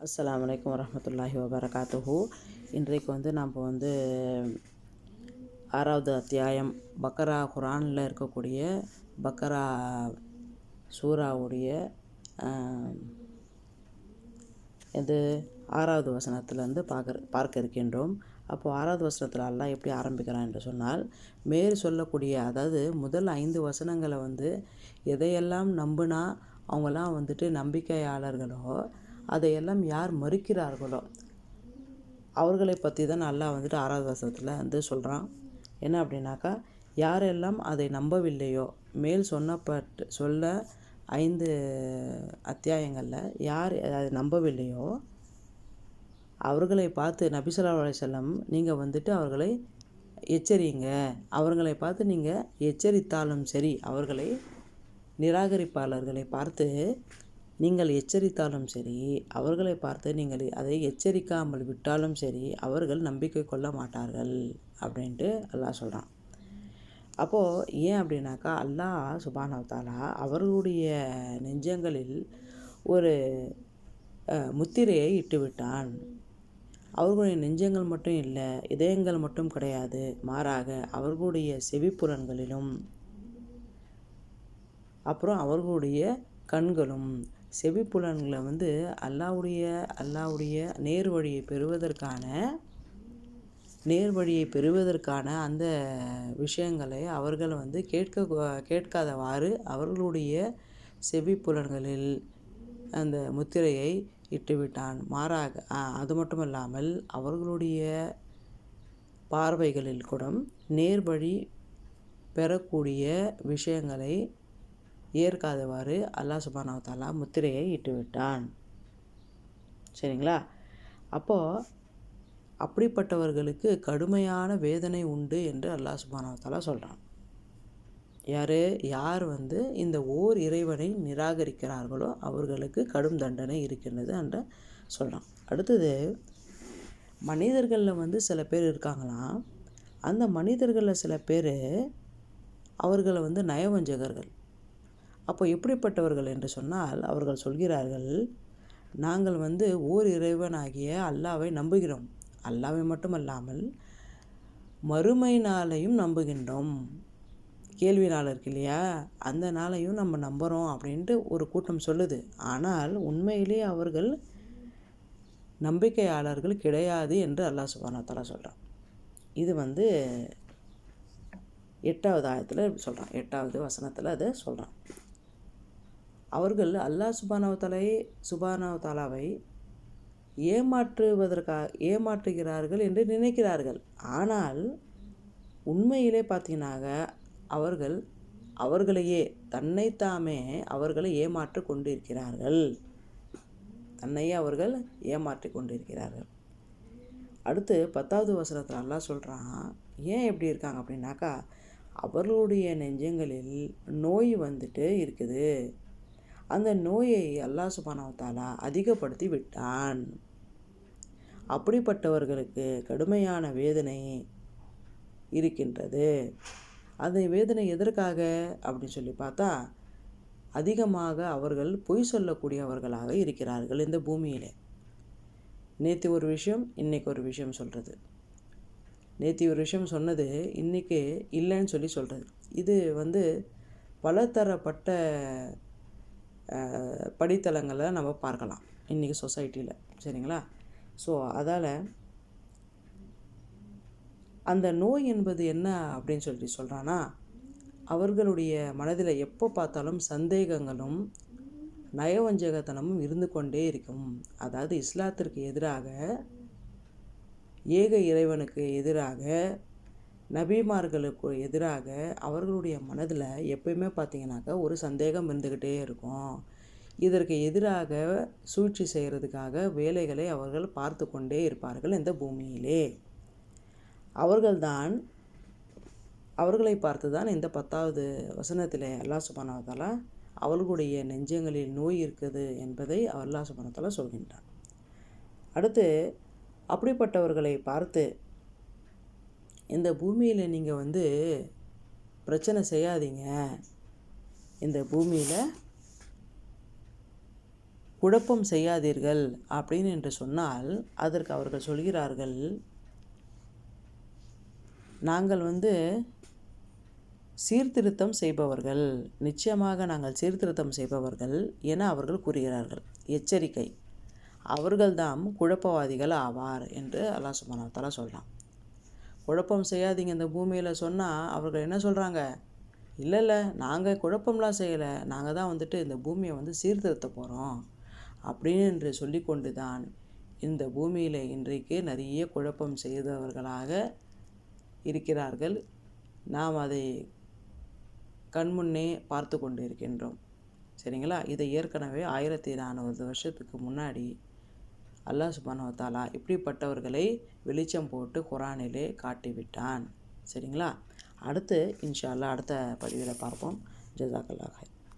அஸ்ஸலாமு அலைக்கும் வரஹ்மத்துல்லாஹி வபரகாத்துஹு. இன்றைக்கு நாம் 6வது அத்தியாயம் பக்கரா, குரானில் இருக்கக்கூடிய பக்கரா சூராவுடைய இது 6வது வசனத்திலேருந்து பார்க்க இருக்கின்றோம். அப்போது 6வது வசனத்தில் அல்லாஹ் எப்படி ஆரம்பிக்கிறான் என்று சொன்னால், மேல் சொல்லக்கூடிய அதாவது முதல் 5 வசனங்களை எதையெல்லாம் நம்பினா அவங்கெல்லாம் நம்பிக்கையாளர்களோ, அதையெல்லாம் யார் மறுக்கிறார்களோ அவர்களை பற்றி தான் அல்லாஹ் 6வது வசனத்தில் சொல்கிறான். என்ன அப்படின்னாக்கா, யாரெல்லாம் அதை நம்பவில்லையோ, மேல் சொல்ல 5 அத்தியாயங்களில் யார் அதை நம்பவில்லையோ அவர்களை பார்த்து நபி ஸல்லல்லாஹு அலைஹி வஸல்லம் நீங்கள் அவர்களை எச்சரிங்க. அவர்களை பார்த்து நீங்கள் எச்சரித்தாலும் சரி, அவர்களை நிராகரிப்பாளர்களை பார்த்து நீங்கள் எச்சரித்தாலும் சரி, அவர்களை பார்த்து நீங்கள் அதை எச்சரிக்காமல் விட்டாலும் சரி, அவர்கள் நம்பிக்கை கொள்ள மாட்டார்கள் அப்படின்ட்டு அல்லாஹ் சொல்கிறான். அப்போது ஏன் அப்படின்னாக்கா, அல்லாஹ் சுப்ஹானஹு வ தஆலா அவர்களுடைய நெஞ்சங்களில் ஒரு முத்திரையை இட்டுவிட்டான். அவர்களுடைய நெஞ்சங்கள் மட்டும் இல்லை, இதயங்கள் மட்டும் கிடையாது, மாறாக அவர்களுடைய செவிப்புலன்களிலும் அப்புறம் அவர்களுடைய கண்களும் செவிப்புலன்களை அல்லாஹ்வுடைய நேர்வழியை பெறுவதற்கான அந்த விஷயங்களை அவர்கள் கேட்காதவாறு அவர்களுடைய செவிப்புலன்களில் அந்த முத்திரையை இட்டுவிட்டான். மாறாக அது மட்டுமல்லாமல் அவர்களுடைய பார்வைகளில் கூட நேர்வழி பெறக்கூடிய விஷயங்களை ஏற்காதவாறு அல்லாஹ் சுப்ஹானஹு வ தஆலா முத்திரையை இட்டுவிட்டான். சரிங்களா? அப்போது அப்படிப்பட்டவர்களுக்கு கடுமையான வேதனை உண்டு என்று அல்லாஹ் சுப்ஹானஹு வ தஆலா சொல்கிறான். யார் இந்த ஓர் இறைவனை நிராகரிக்கிறார்களோ அவர்களுக்கு கடும் தண்டனை இருக்கின்றது என்று சொல்கிறான். அடுத்தது, மனிதர்களில் சில பேர் இருக்காங்களாம். அந்த மனிதர்களில் சில பேர் அவர்களை நயவஞ்சகர்கள். அப்போ எப்படிப்பட்டவர்கள் என்று சொன்னால், அவர்கள் சொல்கிறார்கள், நாங்கள் ஓர் இறைவனாகிய அல்லாஹ்வை நம்புகிறோம். அல்லாஹ்வை மட்டுமல்லாமல் மறுமை நாளையும் நம்புகின்றோம். கேள்வி நாள் இருக்கு இல்லையா, அந்த நாளையும் நம்ம நம்புகிறோம் அப்படின்ட்டு ஒரு கூட்டம் சொல்லுது. ஆனால் உண்மையிலே அவர்கள் நம்பிக்கையாளர்கள் கிடையாது என்று அல்லாஹ் சுப்ஹானஹு வ தஆலா சொல்கிறான். இது 8வது ஆயத்தில் சொல்கிறான். 8வது வசனத்தில் அதை சொல்கிறான். அவர்கள் அல்லாஹ் சுப்ஹானஹு வ தஆலாவை ஏமாற்றுகிறார்கள் என்று நினைக்கிறார்கள். ஆனால் உண்மையிலே பார்த்தீங்கன்னாக அவர்களையே தன்னைத்தாமே அவர்களை ஏமாற்றி கொண்டிருக்கிறார்கள். தன்னையே அவர்கள் ஏமாற்றி கொண்டிருக்கிறார்கள். அடுத்து 10வது வசனத்தில் அல்லாஹ் சொல்கிறான், ஏன் எப்படி இருக்காங்க அப்படின்னாக்கா, அவர்களுடைய நெஞ்சங்களில் நோய் இருக்குது. அந்த நோயை அல்லாஹ் சுப்ஹானஹு வ தஆலா அதிகப்படுத்தி விட்டான். அப்படிப்பட்டவர்களுக்கு கடுமையான வேதனை இருக்கின்றது. அந்த வேதனை எதற்காக அப்படின்னு சொல்லி பார்த்தா, அதிகமாக அவர்கள் பொய் சொல்லக்கூடியவர்களாக இருக்கிறார்கள் இந்த பூமியிலே. நேற்று ஒரு விஷயம், இன்றைக்கி ஒரு விஷயம் சொல்கிறது. நேற்று ஒரு விஷயம் சொன்னது இன்றைக்கி இல்லைன்னு சொல்கிறது. இது பலதரப்பட்ட படித்தளங்களை நம்ம பார்க்கலாம் இன்றைக்கி சொசைட்டியில். சரிங்களா? ஸோ அதால் அந்த நோய் என்பது என்ன அப்படின்னு சொல்கிறான்னா, அவர்களுடைய மனதில் எப்போ பார்த்தாலும் சந்தேகங்களும் நயவஞ்சகத்தனமும் இருந்து கொண்டே இருக்கும். அதாவது இஸ்லாத்திற்கு எதிராக, ஏக இறைவனுக்கு எதிராக, நபிமார்களுக்கு எதிராக அவர்களுடைய மனதில் எப்பயுமே பார்த்தீங்கன்னாக்கா ஒரு சந்தேகம் இருந்துக்கிட்டே இருக்கும். இதற்கு எதிராக சூழ்ச்சி செய்கிறதுக்காக வேலைகளை அவர்கள் பார்த்து கொண்டே இருப்பார்கள் இந்த பூமியிலே. அவர்களை பார்த்து தான் இந்த 10வது வசனத்தில் அல்லாஹ் சுப்ஹானஹு வ தஆலா அவர்களுடைய நெஞ்சங்களில் நோய் இருக்குது என்பதை அல்லாஹ் சுப்ஹானஹு வ தஆலா சொல்கின்றான். அடுத்து, அப்படிப்பட்டவர்களை பார்த்து, இந்த பூமியில் நீங்கள் பிரச்சனை செய்யாதீங்க, இந்த பூமியில் குழப்பம் செய்யாதீர்கள் அப்படின்னு என்று சொன்னால் அதற்கு அவர்கள் சொல்கிறார்கள், நாங்கள் சீர்திருத்தம் செய்பவர்கள், நிச்சயமாக நாங்கள் சீர்திருத்தம் செய்பவர்கள் என அவர்கள் கூறுகிறார்கள். எச்சரிக்கை, அவர்கள்தாம் குழப்பவாதிகள் ஆவார் என்று அல்லாஹ் சுப்ஹானஹு வ தஆலா சொல்லலாம். குழப்பம் செய்யாதீங்க இந்த பூமியில் சொன்னால் அவர்கள் என்ன சொல்கிறாங்க, இல்லை நாங்கள் குழப்பம்லாம் செய்யலை, நாங்கள் தான் இந்த பூமியை சீர்திருத்த போகிறோம் அப்படின்னு என்று சொல்லி கொண்டு தான் இந்த பூமியில் இன்றைக்கு நிறைய குழப்பம் செய்தவர்களாக இருக்கிறார்கள். நாம் அதை கண்முன்னே பார்த்து கொண்டு இருக்கின்றோம். சரிங்களா? இதை ஏற்கனவே 1400 வருஷத்துக்கு முன்னாடி அல்லாஹ் சுப்ஹானஹு வ தஆலா இப்படிப்பட்டவர்களை வெளிச்சம் போட்டு குர்ஆனிலே காட்டிவிட்டான். சரிங்களா? அடுத்து இன்ஷா அல்லாஹ் அடுத்த பதிவில் பார்ப்போம். ஜஸாக்கல்லாஹ்.